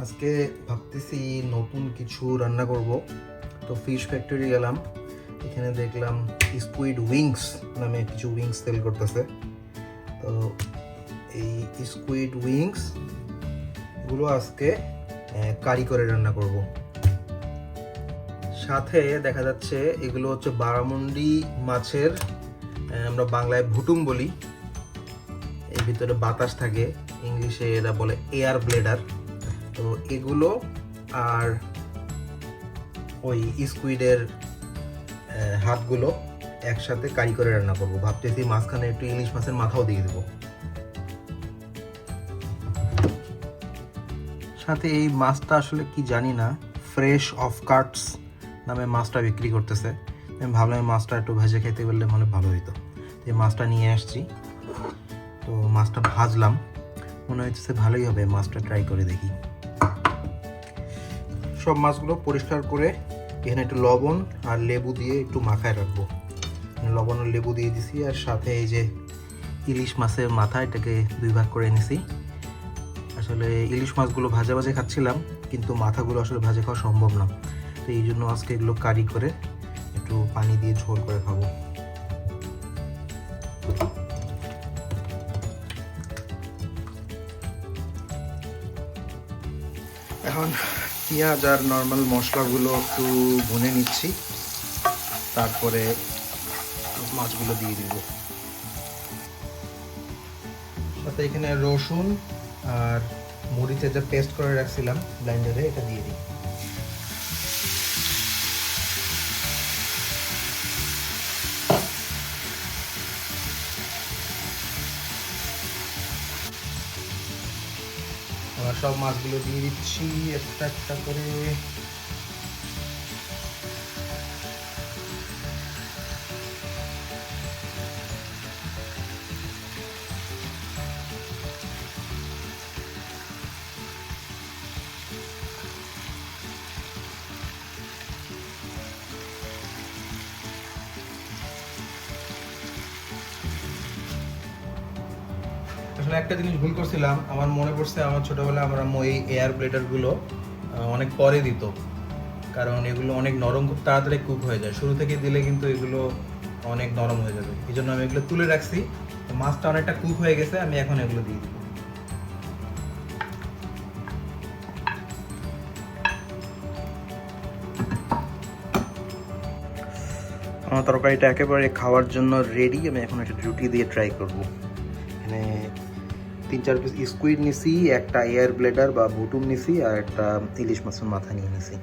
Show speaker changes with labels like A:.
A: আজকে ভাবতেছি নতুন কিছু রান্না করব। তো ফিশ ফ্যাক্টরি গেলাম, এখানে দেখলাম স্কুইড উইংস নামে কিছু উইংস সেল করতেছে। তো এই স্কুইড উইংস গুলো আজকে কারি করে রান্না করব। সাথে দেখা যাচ্ছে এগুলো হচ্ছে বারামুন্ডি মাছের, আমরা বাংলায় ভুটুম বলি। এর ভিতরে বাতাস থাকে, ইংলিশে এরা বলে এয়ার ব্লেডার। তো এগুলো আর ওই স্কুইডের হাতগুলো একসাথে কারি করে রান্না করবো। ভাবতেছি মাঝখানে একটু ইলিশ মাছের মাথাও দিয়ে দেবো। সাথে এই মাছটা আসলে কি জানি না, ফ্রেশ অফ কাটস নামে মাছটা বিক্রি করতেছে। আমি ভাবলাম মাছটা একটু ভেজে খেতে পারলে মনে ভালো হইতো। এই মাছটা নিয়ে আসছি, তো মাছটা ভাজলাম, মনে হচ্ছে ভালোই হবে। মাছটা ট্রাই করে দেখি। সব মাছগুলো পরিষ্কার করে এখানে একটু লবণ আর লেবু দিয়ে একটু মাখায় রাখবো। লবণ আর লেবু দিয়ে দিছি, আর সাথে এই যে ইলিশ মাছের মাথা, এটাকে দুই ভাগ করে নিছি। আসলে ইলিশ মাছগুলো ভাজা ভাজা খাচ্ছিলাম, কিন্তু মাথাগুলো আসলে ভাজা খাওয়া সম্ভব না। তো এই জন্য আজকে এগুলো কারি করে একটু পানি দিয়ে ঝোল করে খাবো। এখন পেঁয়াজ আর নর্মাল মশলাগুলো একটু ভুনে নিচ্ছি, তারপরে মাছগুলো দিয়ে দিব। সাথে এখানে রসুন আর মরিচের যে পেস্ট করে রাখছিলাম ব্লেন্ডারে, এটা দিয়ে দিই। আবার সব মাছগুলো দিয়ে দিচ্ছি একটা একটা করে। আসলে একটা জিনিস ভুল করছিলাম, আমার মনে পড়ছে আমার ছোটবেলায় আমার আম্মু এই এয়ার ব্লেডারগুলো অনেক পরে দিত, কারণ এগুলো অনেক নরম, খুব তাড়াতাড়ি কুক হয়ে যায়। শুরু থেকে দিলে কিন্তু এগুলো অনেক নরম হয়ে যাবে, এই জন্য আমি এগুলো তুলে রাখছি। মাছটা অনেকটা কুক হয়ে গেছে, আমি এখন এগুলো দিয়ে দিব। আমার তরকারিটা একেবারে খাওয়ার জন্য রেডি। আমি এখন একটা রুটি দিয়ে ট্রাই করব। এখানে 3-4 পিস স্কুইড নিছি, একটা এয়ার ব্লেডার বা ভুটুম নিছি, আর একটা ইলিশ মাছের মাথা নিয়ে নিছি।